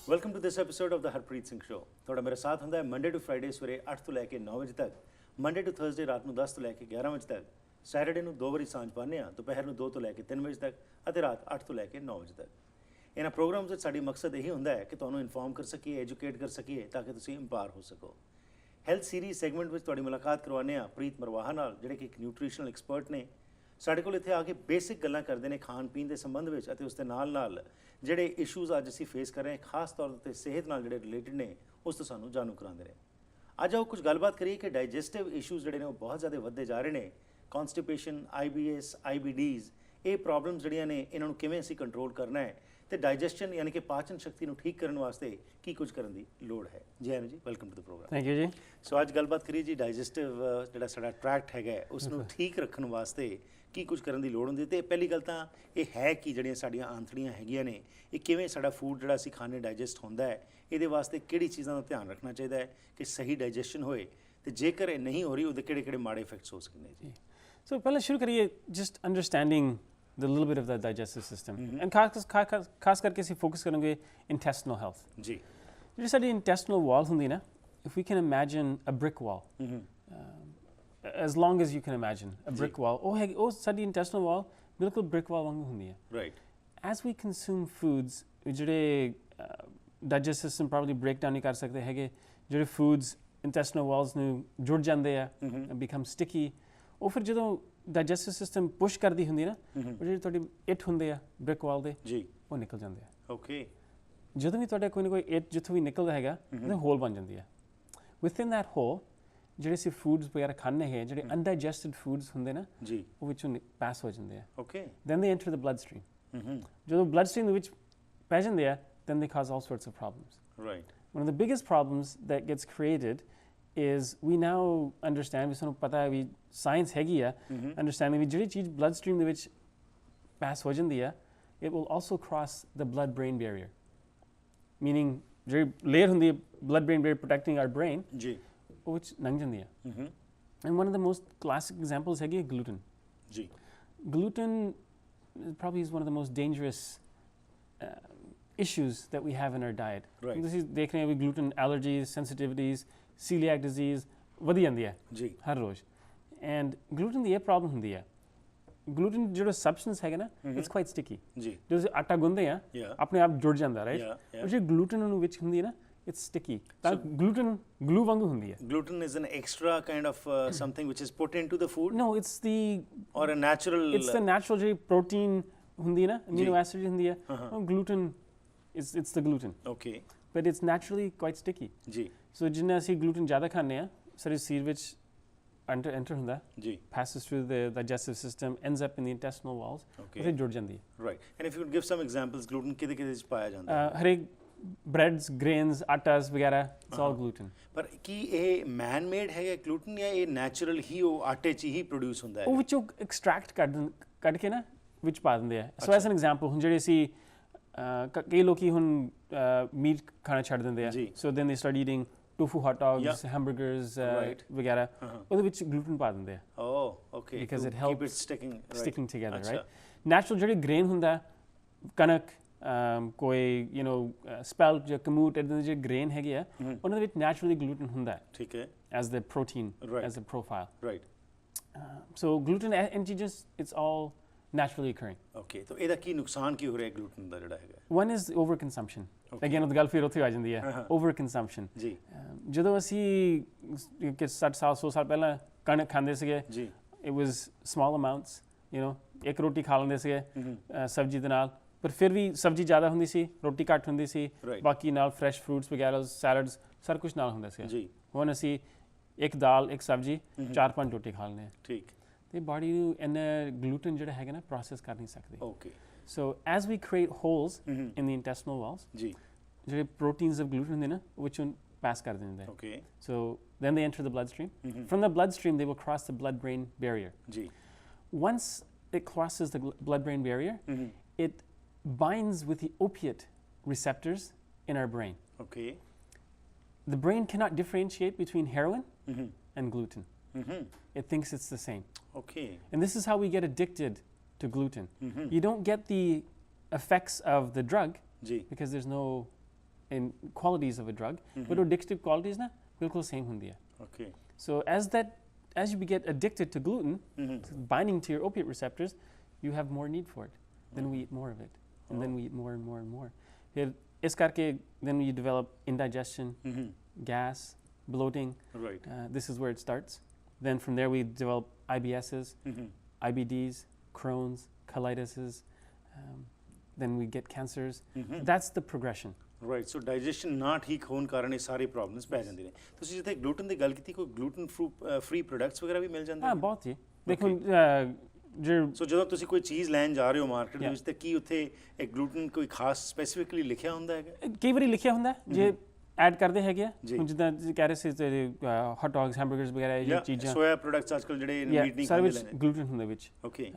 Welcome to this episode of the Harpreet Singh show. ਤੁਹਾਡਾ ਮੇਰਾ ਸਾਥ ਹੁੰਦਾ ਹੈ ਮੰਡੇ ਟੂ ਫਰਾਈਡੇ ਸਵੇਰੇ 8 ਤੋਂ ਲੈ ਕੇ 9 ਵਜੇ ਤੱਕ, ਮੰਡੇ ਟੂ ਥਰਸਡੇ ਰਾਤ ਨੂੰ 10 ਤੋਂ ਲੈ ਕੇ 11 ਵਜੇ ਤੱਕ, ਸੈਟਰਡੇ ਨੂੰ 2 ਵਾਰੀ ਸਾਂਝ ਪਾਉਂਦੇ ਹਾਂ, ਦੁਪਹਿਰ ਨੂੰ 2 ਤੋਂ ਲੈ ਕੇ 3 ਵਜੇ ਤੱਕ ਅਤੇ ਰਾਤ 8 ਤੋਂ ਲੈ ਕੇ 9 ਵਜੇ ਤੱਕ। ਇਹਨਾਂ ਪ੍ਰੋਗਰਾਮਸ ਵਿੱਚ ਸਾਡੀ ਮਕਸਦ ਇਹੀ ਹੁੰਦਾ ਹੈ ਕਿ ਤੁਹਾਨੂੰ ਇਨਫੋਰਮ ਕਰ ਸਕੀਏ, ਐਜੂਕੇਟ ਕਰ ਸਕੀਏ ਤਾਂ ਕਿ ਤੁਸੀਂ ਇੰਪਾਵਰ ਹੋ ਸਕੋ। ਹੈਲਥ ਸੀਰੀਜ਼ ਸੈਗਮੈਂਟ ਵਿੱਚ ਤੁਹਾਡੀ ਮੁਲਾਕਾਤ ਕਰਵਾਉਂਦੇ ਹਾਂ ਪ੍ਰੀਤ ਮਰਵਾਹਾ ਨਾਲ, ਜਿਹੜੇ ਕਿ ਇੱਕ ਨਿਊਟ੍ਰੀਸ਼ਨਲ ਐਕਸਪਰਟ ਨੇ। ਸਾਡੇ ਕੋਲ ਇੱਥੇ ਆ ਕੇ ਬੇਸਿਕ ਗੱਲਾਂ ਕਰਦੇ ਨੇ ਖਾਣ ਪੀਣ ਦੇ ਸੰਬੰਧ ਵਿੱਚ ਅਤੇ ਉਸ ਦੇ ਨਾਲ ਜਿਹੜੇ ਇਸ਼ੂਜ਼ ਅੱਜ ਅਸੀਂ ਫੇਸ ਕਰ ਰਹੇ ਹਾਂ, ਖਾਸ ਤੌਰ 'ਤੇ ਸਿਹਤ ਨਾਲ ਜਿਹੜੇ ਰਿਲੇਟਡ ਨੇ, ਉਸ ਤੋਂ ਸਾਨੂੰ ਜਾਣੂ ਕਰਾਉਂਦੇ ਨੇ। ਅੱਜ ਆਓ ਕੁਝ ਗੱਲਬਾਤ ਕਰੀਏ ਕਿ ਡਾਈਜੈਸਟਿਵ ਇਸ਼ੂਜ਼ ਜਿਹੜੇ ਨੇ ਉਹ ਬਹੁਤ ਜ਼ਿਆਦਾ ਵੱਧਦੇ ਜਾ ਰਹੇ ਨੇ। ਕੌਨਸਟੀਪੇਸ਼ਨ, IBS, IBDs, ਇਹ ਪ੍ਰੋਬਲਮਸ ਜਿਹੜੀਆਂ ਨੇ, ਇਹਨਾਂ ਨੂੰ ਕਿਵੇਂ ਅਸੀਂ ਕੰਟਰੋਲ ਕਰਨਾ ਹੈ ਤੇ ਡਾਈਜੈਸ਼ਨ ਯਾਨੀ ਕਿ ਪਾਚਨ ਸ਼ਕਤੀ ਨੂੰ ਠੀਕ ਕਰਨ ਵਾਸਤੇ ਕੀ ਕੁਝ ਕਰਨ ਦੀ ਲੋੜ ਹੈ। ਜੀ ਆਨੂ ਜੀ, welcome to the program. Thank you ਜੀ। ਸੋ ਅੱਜ ਗੱਲਬਾਤ ਕਰੀਏ ਜੀ ਡਾਈਜੈਸਟਿਵ ਜਿਹੜਾ ਸਾਡਾ ਟਰੈਕਟ ਹੈਗਾ ਉਸ ਨੂੰ ਠੀਕ ਰੱਖਣ ਵਾਸਤੇ ਕੀ ਕੁਝ ਕਰਨ ਦੀ ਲੋੜ ਹੁੰਦੀ ਹੈ। ਤੇ ਪਹਿਲੀ ਗੱਲ ਤਾਂ ਇਹ ਹੈ ਕਿ ਜਿਹੜੀਆਂ ਸਾਡੀਆਂ ਆਂਤੜੀਆਂ ਹੈਗੀਆਂ ਨੇ, ਇਹ ਕਿਵੇਂ ਸਾਡਾ ਫੂਡ ਜਿਹੜਾ ਅਸੀਂ ਖਾਣੇ ਡਾਈਜੈਸਟ ਹੁੰਦਾ ਹੈ, ਇਹਦੇ ਵਾਸਤੇ ਕਿਹੜੀ ਚੀਜ਼ਾਂ ਦਾ ਧਿਆਨ ਰੱਖਣਾ ਚਾਹੀਦਾ ਹੈ ਕਿ ਸਹੀ ਡਾਈਜੈਸ਼ਨ ਹੋਏ, ਤੇ ਜੇਕਰ ਇਹ ਨਹੀਂ ਹੋ ਰਹੀ ਉਹਦੇ ਕਿਹੜੇ ਮਾੜੇ ਇਫੈਕਟਸ ਹੋ ਸਕਦੇ ਨੇ ਜੀ। ਸੋ ਪਹਿਲਾਂ ਸ਼ੁਰੂ ਕਰੀਏ just understanding the little bit of the digestive system, and ਖਾਸ ਕਰਕੇ ਅਸੀਂ ਫੋਕਸ ਕਰਾਂਗੇ intestinal health ਜੀ। ਜਿਹੜੀ ਸਾਡੀ intestinal wall ਹੁੰਦੀ ਨਾ, if we can imagine a brick wall, as long as you can imagine a brick wall, ਉਹ ਸਾਡੀ intestinal wall ਬਿਲਕੁਲ brick wall ਵਾਂਗ ਹੁੰਦੀ ਹੈ। Right. As we consume foods ਜਿਹੜੇ digestive system probably break down ਨਹੀਂ ਕਰ ਸਕਦੇ ਹੈਗੇ, ਜਿਹੜੇ foods intestinal walls ਨੂੰ ਜੁੜ ਜਾਂਦੇ ਆ and become sticky, ਉਹ ਫਿਰ ਜਦੋਂ ਡਾਈਜੈਸਟਿਵ ਸਿਸਟਮ ਪੁਸ਼ ਕਰਦੀ ਹੁੰਦੀ ਨਾ, ਉਹ ਜਿਹੜੀ ਤੁਹਾਡੀ ਇੱਟ ਹੁੰਦੇ ਆ ਬ੍ਰਿਕ ਵਾਲ ਦੇ ਜੀ, ਉਹ ਨਿਕਲ ਜਾਂਦੇ ਆ। ਓਕੇ। ਜਦੋਂ ਵੀ ਤੁਹਾਡਾ ਕੋਈ ਨਾ ਕੋਈ ਇੱਟ ਜਿੱਥੋਂ ਵੀ ਨਿਕਲਦਾ ਹੈਗਾ, ਉਹਦੇ ਹੋਲ ਬਣ ਜਾਂਦੀ ਹੈ। ਵਿਥਿਨ ਦੈਟ ਹੋਲ ਜਿਹੜੇ ਅਸੀਂ ਫੂਡਸ ਵਗੈਰਾ ਖਾਂਦੇ ਹੈ, ਜਿਹੜੇ ਅਨਡਾਈਜੈਸਟਡ ਫੂਡਸ ਹੁੰਦੇ ਨਾ ਜੀ, ਉਹ ਵਿੱਚੋਂ ਪਾਸ ਹੋ ਜਾਂਦੇ ਆ। Okay. Then they enter the blood stream. ਜਦੋਂ ਬਲੱਡ ਸਟਰੀਮ ਦੇ ਵਿੱਚ ਪੈ ਜਾਂਦੇ ਆ, then they cause all sorts of problems. Right. One of the biggest problems that gets created is we now understand, ਵੀ ਸਾਨੂੰ ਪਤਾ ਹੈ ਵੀ ਸਾਇੰਸ ਹੈਗੀ ਆ ਅੰਡਰਸਟੈਂਡਿੰਗ ਵੀ ਜਿਹੜੀ ਚੀਜ਼ ਬਲੱਡ ਸਟਰੀਮ ਦੇ ਵਿੱਚ ਪਾਸ ਹੋ ਜਾਂਦੀ ਆ, it will also cross the blood brain barrier, meaning ਜਿਹੜੀ ਲੇਅਰ ਹੁੰਦੀ ਹੈ blood brain barrier protecting our brain ਜੀ, ਉਹ ਵਿੱਚ ਲੰਘ ਜਾਂਦੀ ਆ। and one of the most classic examples ਹੈਗੀ gluten ਜੀ। gluten probably is one of the most dangerous issues that we have in our diet. ਤੁਸੀਂ ਦੇਖ ਰਹੇ ਹੋ ਵੀ gluten allergies, sensitivities, celiac disease ਵਧੀ ਜਾਂਦੀ ਹੈ ਜੀ ਹਰ ਰੋਜ਼। ਐਂਡ ਗਲੂਟਨ ਦੀ ਇਹ ਪ੍ਰੋਬਲਮ ਹੁੰਦੀ ਹੈ, ਗਲੂਟਨ ਜਿਹੜਾ ਸਬਸਟੈਂਸ ਹੈਗਾ ਨਾ, ਇਟਸ ਕੁਆਇਟ ਸਟਿਕੀ ਜੀ। ਜਦੋਂ ਅਸੀਂ ਆਟਾ ਗੁੰਨਦੇ ਆ ਆਪਣੇ ਆਪ ਜੁੜ ਜਾਂਦਾ, ਰਾਈਟ। ਉਹ ਜਿਹੜੀ ਗਲੂਟਨ ਨੂੰ ਵਿੱਚ ਹੁੰਦੀ ਹੈ ਨਾ, ਇਟਸ ਸਟਿਕੀ, ਤਾਂ ਗਲੂਟਨ ਗਲੂ ਵਾਂਗੂ ਹੁੰਦੀ ਹੈ। Gluten is an extra kind of something which is put into the food? No, it's the or a natural, it's the natural ਜਿਹੜੀ ਪ੍ਰੋਟੀਨ ਹੁੰਦੀ ਹੈ ਨਾ, ਅਮੀਨੋ ਐਸਿਡ ਹੁੰਦੀ ਹੈ, gluten it's the gluten. Okay. But it's naturally quite sticky ਜੀ। So ਜਿੰਨਾ ਅਸੀਂ gluten ਜ਼ਿਆਦਾ ਖਾਂਦੇ ਹਾਂ, ਸਾਡੇ ਸਰੀਰ ਵਿੱਚ ਐਂਟਰ ਹੁੰਦਾ ਜੀ, passes through the digestive system, ends up in the intestinal walls, ਉੱਥੇ ਜੁੜ ਜਾਂਦੀ ਹੈ। Right. And if you give some examples, gluten ਕਿਹਦੇ ਵਿੱਚ ਪਾਇਆ ਜਾਂਦਾ ਹੈ? ਹਰੇਕ ਬ੍ਰੈਡਸ, ਗ੍ਰੇਨਸ, ਆਟਾਸ ਵਗੈਰਾ, ਇਟਸ ਆਲ ਗਲੂਟਨ। ਪਰ ਕੀ ਇਹ ਮੈਨ ਮੇਡ ਹੈਗਾ ਗਲੂਟਨ ਜਾਂ ਇਹ ਨੈਚੁਰਲ ਹੀ ਉਹ ਆਟੇ 'ਚ ਹੀ ਪ੍ਰੋਡਿਊਸ ਹੁੰਦਾ ਹੈ? ਉਹ ਵਿੱਚੋਂ ਐਕਸਟਰੈਕਟ ਕੱਢ ਕੇ ਨਾ ਵਿੱਚ ਪਾ ਦਿੰਦੇ ਆ। ਸੋ ਐਸ ਐਨ ਐਗਜ਼ਾਮਪਲ, ਹੁਣ ਜਿਹੜੇ ਅਸੀਂ ਕਈ ਲੋਕੀ ਹੁਣ ਮੀਟ ਖਾਣਾ ਛੱਡ ਦਿੰਦੇ ਆ, so then they start eating tofu hot dogs, hamburgers, ਵਗੈਰਾ, ਉਹਦੇ ਵਿੱਚ gluten ਪਾ ਦਿੰਦੇ ਆ। Oh, okay. Because it helps keep it sticking together, right? Natural ਜਿਹੜੀ grain ਹੁੰਦਾ, ਕਣਕ, ਕੋਈ spelt ਜਾਂ ਕਮੂਟ, ਇਹਦੇ ਜਿਹੜੇ grain ਹੈਗੇ ਆ, ਉਹਨਾਂ ਦੇ ਵਿੱਚ naturally gluten ਹੁੰਦਾ, ਠੀਕ ਹੈ, as the protein, as the profile. Right. So gluten and just it's all naturally occurring. Okay. So ਇਹਦਾ ਕੀ ਨੁਕਸਾਨ ਕੀ ਹੋ ਰਿਹਾ gluten ਦਾ ਜਿਹੜਾ ਹੈਗਾ? One is overconsumption. Again, ਉਹ ਗੱਲ ਫਿਰ ਉੱਥੇ ਆ ਜਾਂਦੀ ਹੈ, overconsumption ਜੀ। ਜਦੋਂ ਅਸੀਂ 60 ਸਾਲ 100 ਸਾਲ ਪਹਿਲਾਂ ਕਣਕ ਖਾਂਦੇ ਸੀਗੇ ਜੀ, it was small amounts, ਇੱਕ ਰੋਟੀ ਖਾ ਲੈਂਦੇ ਸੀਗੇ ਸਬਜ਼ੀ ਦੇ ਨਾਲ, ਪਰ ਫਿਰ ਵੀ ਸਬਜ਼ੀ ਜ਼ਿਆਦਾ ਹੁੰਦੀ ਸੀ, ਰੋਟੀ ਘੱਟ ਹੁੰਦੀ ਸੀ, ਬਾਕੀ ਨਾਲ ਫਰੈਸ਼ ਫਰੂਟਸ ਵਗੈਰਾ, ਸੈਲਡਸ, ਸਾਰਾ ਕੁਛ ਨਾਲ ਹੁੰਦਾ ਸੀਗਾ ਜੀ। ਹੁਣ ਅਸੀਂ ਇੱਕ ਦਾਲ, ਇੱਕ ਸਬਜ਼ੀ, 4-5 ਰੋਟੀ ਖਾ ਲੈਂਦੇ ਹਾਂ, ਠੀਕ। ਤੇ ਬਾਡੀ ਨੂੰ ਇੰਨਾ ਗਲੂਟਨ ਜਿਹੜਾ ਹੈਗਾ ਨਾ ਪ੍ਰੋਸੈਸ ਕਰ ਨਹੀਂ ਸਕਦੀ। Okay. So as we create holes in the intestinal walls, ਜਿਹੜੇ proteins of gluten ਹੁੰਦੇ ਨਾ, which one pass ਕਰ ਦਿੰਦੇ ਆ। Okay. So then they enter the bloodstream. From the bloodstream, they will cross the blood-brain barrier. Once it crosses the blood-brain barrier, it binds with the opiate receptors in our brain. Okay. The brain cannot differentiate between heroin Mm-hmm. and gluten. Mm-hmm. It thinks it's the same. Okay. And this is how we get addicted to gluten. Mm-hmm. You don't get the effects of the drug जी. because there's no in qualities of a drug, Mm-hmm. but addictive qualities na bilkul same hundi hai. Okay. So as you get addicted to gluten, Mm-hmm. binding to your opiate receptors, you have more need for it. Then we eat more of it, and then we eat more and more and more. Phir is karke then you develop indigestion, Mm-hmm. gas, bloating. Right. This is where it starts. Then from there we develop IBSs, Mm-hmm. IBDs, Crohn's, colitis. Then we get cancers. Mm-hmm. That's the progression. Right so digestion ਨਾ ਠੀਕ ਹੋਣ ਕਾਰਨ ਇਹ ਸਾਰੇ problems ਪੈ ਜਾਂਦੇ ਨੇ ਤੁਸੀਂ ਜਿੱਥੇ ਗਲੂਟਨ ਦੀ ਗੱਲ ਕੀਤੀ ਕੋਈ ਗਲੂਟਨ ਫ੍ਰੀ ਪ੍ਰੋਡਕਟਸ ਵਗੈਰਾ ਵੀ ਮਿਲ ਜਾਂਦੇ ਹਾਂ ਨੇ ਬਹੁਤ ਹੀ ਦੇਖੋ ਸੋ ਜਦੋਂ ਤੁਸੀਂ ਕੋਈ ਚੀਜ਼ ਲੈਣ ਜਾ ਰਹੇ ਹੋ ਮਾਰਕੀਟ ਦੇ ਵਿੱਚ ਤੇ ਕੀ ਉੱਥੇ ਇੱਕ ਗਲੂਟਨ ਕੋਈ ਖਾਸ ਸਪੈਸੀਫਿਕਲੀ ਲਿਖਿਆ ਹੁੰਦਾ ਹੈਗਾ ਕਈ ਵਾਰੀ ਲਿਖਿਆ ਹੁੰਦਾ ਜੇ ਐਡ ਕਰਦੇ ਹੈਗੇ ਆ ਜੀ। ਹੁਣ ਜਿੱਦਾਂ ਤੁਸੀਂ ਕਹਿ ਰਹੇ ਸੀ ਤੇ ਹੌਟ ਡੌਗਸ ਹੈਮਬਰਗਰਸ ਵਗੈਰਾ ਇਹ ਚੀਜ਼ਾਂ ਸੋਇਆ ਪ੍ਰੋਡਕਟਸ ਅੱਜਕੱਲ ਜਿਹੜੇ ਮੀਟ ਨਹੀਂ ਸਾਰੇ ਖਾਂਦੇ ਵਿੱਚ ਨੇ ਗਲੂਟਨ ਹੁੰਦਾ ਵਿੱਚ ਓਕੇ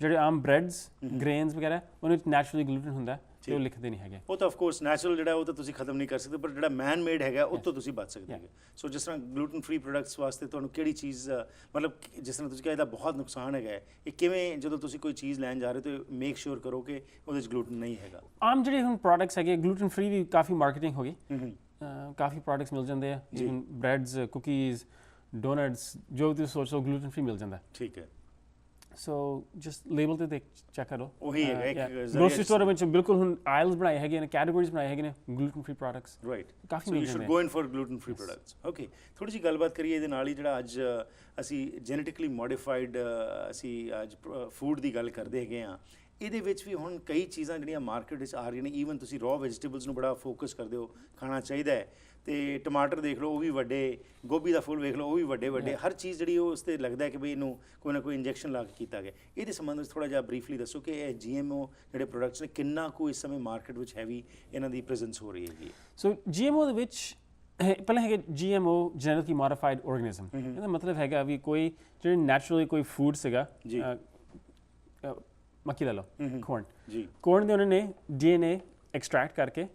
ਜਿਹੜੇ ਆਮ ਬ੍ਰੈਡਸ ਗ੍ਰੇਨਸ ਵਗੈਰਾ ਉਹਨਾਂ ਵਿੱਚ ਨੈਚੁਰਲੀ ਗਲੂਟਨ ਹੁੰਦਾ ਤੇ ਉਹ ਲਿਖਦੇ ਨਹੀਂ ਹੈਗੇ ਉਹ ਤਾਂ ਆਫ ਕੋਰਸ ਨੈਚੁਰਲ ਜਿਹੜਾ ਉਹ ਤਾਂ ਤੁਸੀਂ ਖਤਮ ਨਹੀਂ ਕਰ ਸਕਦੇ ਪਰ ਜਿਹੜਾ ਮੈਨ ਮੇਡ ਹੈਗਾ ਉਹ ਤੋਂ ਤੁਸੀਂ ਬਚ ਸਕਦੇ ਹੈਗੇ ਸੋ ਜਿਸ ਤਰ੍ਹਾਂ ਗਲੂਟਨ ਫ੍ਰੀ ਪ੍ਰੋਡਕਟਸ ਵਾਸਤੇ ਤੁਹਾਨੂੰ ਕਿਹੜੀ ਚੀਜ਼ ਮਤਲਬ ਜਿਸ ਤਰ੍ਹਾਂ ਤੁਸੀਂ ਕਿਹਾ ਇਹਦਾ ਬਹੁਤ ਨੁਕਸਾਨ ਹੈਗਾ ਇਹ ਕਿਵੇਂ ਜਦੋਂ ਤੁਸੀਂ ਕੋਈ ਚੀਜ਼ ਲੈਣ ਜਾ ਰਹੇ ਹੋ ਤਾਂ ਮੇਕ ਸ਼ੋਰ ਕਰੋ ਕਿ ਉਹਦੇ ਵਿੱਚ ਗਲੂਟਨ ਨਹੀਂ ਹੈਗਾ ਆਮ ਜਿਹੜੇ ਹੁਣ ਪ੍ਰੋਡਕਟਸ ਹੈਗੇ ਗਲੂਟਨ ਫ੍ਰੀ ਵੀ ਕਾਫੀ ਮਾਰਕੀਟਿੰਗ ਹੋ ਗਈ ਕਾਫੀ ਪ੍ਰੋਡਕਟਸ ਮਿਲ ਜਾਂਦੇ ਆ ਜਿਵੇਂ ਬ੍ਰੈਡਸ ਕੁਕੀਜ਼ ਡੋਨਟਸ ਜੋ ਤੁਸੀਂ ਸੋਚੋ ਗਲੂਟਨ ਫ੍ਰੀ ਮਿਲ ਜਾਂਦਾ ਠੀਕ ਹੈ ਸੋ ਜਸਟ ਲੇਬਲ ਤੇ ਦੇਖ ਚੈੱਕ ਕਰੋ ਉਹੀ ਹੈਗਾ ਇੱਕ ਗਰੋਸਰੀ ਸਟੋਰ ਵਿੱਚ ਬਿਲਕੁਲ ਹੁਣ ਆਇਲਸ ਬਣਾਏ ਹੈਗੇ ਨੇ ਕੈਟਾਗਰੀਜ਼ ਬਣਾਏ ਹੈਗੇ ਨੇ ਗਲੂਟਨ ਫ੍ਰੀ ਪ੍ਰੋਡਕਟਸ ਰਾਈਟ ਕਾਫੀ ਸੋ ਮਿਲ ਯੂ ਸ਼ੁਡ ਜਾਂਦੇ go in for gluten free products okay ਥੋੜੀ ਜਿਹੀ ਗੱਲਬਾਤ ਕਰੀਏ ਇਹਦੇ ਨਾਲ ਹੀ ਜਿਹੜਾ ਅੱਜ ਅਸੀਂ ਜੈਨੇਟਿਕਲੀ ਮੋਡੀਫਾਈਡ ਅਸੀਂ ਅੱਜ ਫੂਡ ਦੀ ਗੱਲ ਕਰਦੇ ਹੈਗੇ ਆ ਇਹਦੇ ਵਿੱਚ ਵੀ ਹੁਣ ਕਈ ਚੀਜ਼ਾਂ ਜਿਹੜੀਆਂ ਮਾਰਕੀਟ ਵਿੱਚ ਆ ਰਹੀਆਂ ਨੇ ਈਵਨ ਤੁਸੀਂ ਰॉ ਵੈਜੀਟੇਬਲਸ ਨੂੰ ਬੜਾ ਫੋਕਸ ਕਰਦੇ ਹੋ ਖਾਣਾ ਚਾਹੀਦਾ ਹੈ ਤੇ ਟਮਾਟਰ ਦੇਖ ਲਓ ਉਹ ਵੀ ਵੱਡੇ ਗੋਭੀ ਦਾ ਫੁੱਲ ਵੇਖ ਲਓ ਉਹ ਵੀ ਵੱਡੇ ਵੱਡੇ ਹਰ ਚੀਜ਼ ਜਿਹੜੀ ਉਹ ਉਸ 'ਤੇ ਲੱਗਦਾ ਹੈ ਕਿ ਵੀ ਇਹਨੂੰ ਕੋਈ ਨਾ ਕੋਈ ਇੰਜੈਕਸ਼ਨ ਲਾ ਕੇ ਕੀਤਾ ਗਿਆ ਇਹਦੇ ਸੰਬੰਧ ਵਿੱਚ ਥੋੜ੍ਹਾ ਜਿਹਾ ਬਰੀਫਲੀ ਦੱਸੋ ਕਿ ਇਹ GMO ਜਿਹੜੇ ਪ੍ਰੋਡਕਟਸ ਨੇ ਕਿੰਨਾ ਕੁ ਇਸ ਸਮੇਂ ਮਾਰਕੀਟ ਵਿੱਚ ਹੈਵੀ ਇਹਨਾਂ ਦੀ ਪ੍ਰੈਜ਼ੈਂਸ ਹੋ ਰਹੀ ਹੈਗੀ ਸੋ GMO ਦੇ ਵਿੱਚ ਪਹਿਲਾਂ ਹੈਗੇ GMO ਜੈਨੇਟਿਕਲੀ ਮੋਡੀਫਾਈਡ ਆਰਗੇਨਿਜ਼ਮ ਇਹਦਾ ਮਤਲਬ ਹੈਗਾ ਵੀ ਕੋਈ ਜਿਹੜੇ ਨੈਚੁਰਲੀ ਕੋਈ ਫੂਡ ਸੀਗਾ ਜੀ। ਮੱਕੀ ਲੈ ਲਓ ਕੋਰਨ ਜੀ ਕੋਰਨ ਦੇ ਉਹਨਾਂ ਨੇ DNA ਐਕਸਟਰੈਕਟ ਕਰਕੇ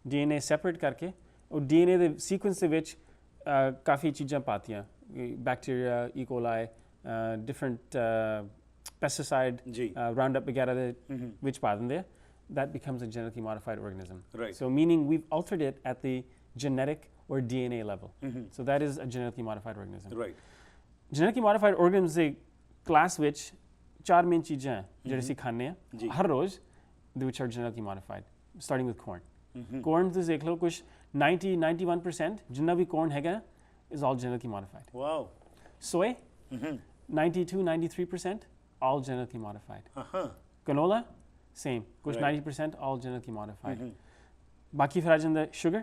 DNA ਸੈਪਰੇਟ ਕਰਕੇ ਉਹ DNA ਦੇ ਸੀਕੁਐਂਸ ਦੇ ਵਿੱਚ ਕਾਫੀ ਚੀਜ਼ਾਂ ਪਾਤੀਆਂ ਬੈਕਟੀਰੀਆ ਈਕੋਲਾਈ ਡਿਫਰੈਂਟ ਪੈਸਟੀਸਾਈਡ ਜੀ ਰਾਉਂਡਅਪ ਵਗੈਰਾ ਦੇ ਵਿੱਚ ਪਾ ਦਿੰਦੇ ਆ that becomes a genetically modified organism. Right. So meaning we've altered it at the genetic or DNA level. So that is a genetically modified organism. Right. Genetically modified organisms ਦੇ class ਵਿੱਚ ਚਾਰ ਮੇਨ ਚੀਜ਼ਾਂ ਹੈ ਜਿਹੜੇ ਅਸੀਂ ਖਾਂਦੇ ਆ ਹਰ ਰੋਜ਼ ਦੇ which are genetically modified, starting with corn. Corn ਤੁਸੀਂ ਦੇਖ ਲਓ ਕੁਛ 91% ਜਿੰਨਾ ਵੀ corn ਹੈਗਾ is all genetically modified. Wow. Soy 92-93% all genetically modified. Canola same, ਕੁਛ 90% all genetically modified. ਬਾਕੀ ਫਿਰ ਆ ਜਾਂਦਾ sugar,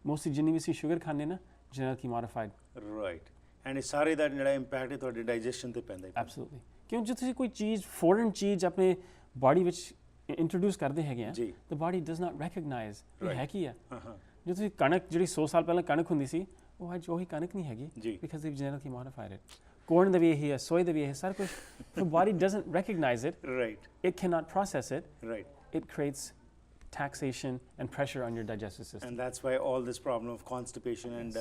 mostly ਜਿੰਨੀ ਵੀ ਅਸੀਂ sugar ਖਾਂਦੇ ਨਾ genetically modified. Right. ਐਂਡ ਇਹ ਸਾਰੇ ਦਾ ਜਿਹੜਾ ਇੰਪੈਕਟ ਹੈ ਤੁਹਾਡੇ ਡਾਈਜੈਸ਼ਨ ਤੇ ਪੈਂਦਾ ਹੈ Absolutely. ਕਿਉਂ ਜੇ ਤੁਸੀਂ ਕੋਈ ਚੀਜ਼ ਫੋਰਨ ਚੀਜ਼ ਆਪਣੇ ਬਾਡੀ ਵਿੱਚ ਇੰਟਰੋਡਿਊਸ ਕਰਦੇ ਹੈਗੇ ਆ the body does not recognize ਇਹ ਹੈ ਕੀ ਆ ਜੇ ਤੁਸੀਂ ਕਣਕ ਜਿਹੜੀ 100 ਸਾਲ ਪਹਿਲਾਂ ਕਣਕ ਹੁੰਦੀ ਸੀ ਉਹ ਅੱਜ ਉਹੀ ਕਣਕ ਨਹੀਂ ਹੈਗੀ because they've genetically modified it. Corn ਦਾ ਵੀ ਇਹੀ ਹੈ, soy ਦਾ ਵੀ ਇਹ ਸਾਰਾ ਕੁਝ the body doesn't recognize it. Right. It cannot process it. Right. It creates taxation and pressure on your digestive system. And that's why all this problem of constipation and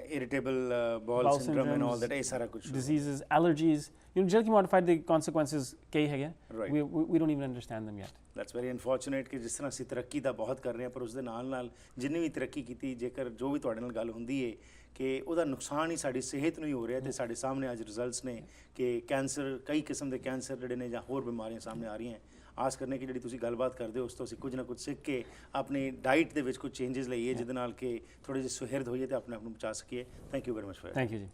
irritable bowel syndrome and all that ਇਹ ਸਾਰਾ ਕੁਝ diseases, allergies, you know, genetically modified the consequences ਕਈ ਹੈਗੇ Right. we don't even understand them yet. That's very unfortunate ਕਿ ਜਿਸ ਤਰ੍ਹਾਂ ਅਸੀਂ ਤਰੱਕੀ ਤਾਂ ਬਹੁਤ ਕਰ ਰਹੇ ਹਾਂ ਪਰ ਉਸ ਦੇ ਨਾਲ ਨਾਲ ਜਿੰਨੀ ਵੀ ਤਰੱਕੀ ਕੀਤੀ ਜੇਕਰ ਜੋ ਵੀ ਤੁਹਾਡੇ ਨਾਲ ਗੱਲ ਹੁੰਦੀ ਹੈ ਕਿ ਉਹਦਾ ਨੁਕਸਾਨ ਹੀ ਸਾਡੀ ਸਿਹਤ ਨੂੰ ਹੀ ਹੋ ਰਿਹਾ ਤੇ ਸਾਡੇ ਸਾਹਮਣੇ ਅੱਜ ਰਿਜ਼ਲਟਸ ਨੇ ਕਿ ਕੈਂਸਰ ਕਈ ਕਿਸਮ ਦੇ ਕੈਂਸਰ ਜਿਹੜੇ ਨੇ ਜਾਂ ਹੋਰ ਬਿਮਾਰੀਆਂ ਸਾਹਮਣੇ ਆ ਰਹੀਆਂ ਆਸ ਕਰਨੇ ਕਿ ਜਿਹੜੀ ਤੁਸੀਂ ਗੱਲਬਾਤ ਕਰਦੇ ਹੋ ਉਸ ਤੋਂ ਅਸੀਂ ਕੁਝ ਨਾ ਕੁਝ ਸਿੱਖ ਕੇ ਆਪਣੀ ਡਾਈਟ ਦੇ ਵਿੱਚ ਕੁਝ ਚੇਂਜਸ ਲਈਏ ਜਿਹਦੇ ਨਾਲ ਕਿ ਥੋੜੇ ਜਿਹੇ ਸੁਹਿਰਦ ਹੋਈਏ ਤੇ ਆਪਣੇ ਆਪ ਨੂੰ ਬਚਾ ਸਕੀਏ thank you very much for Thank you ਜੀ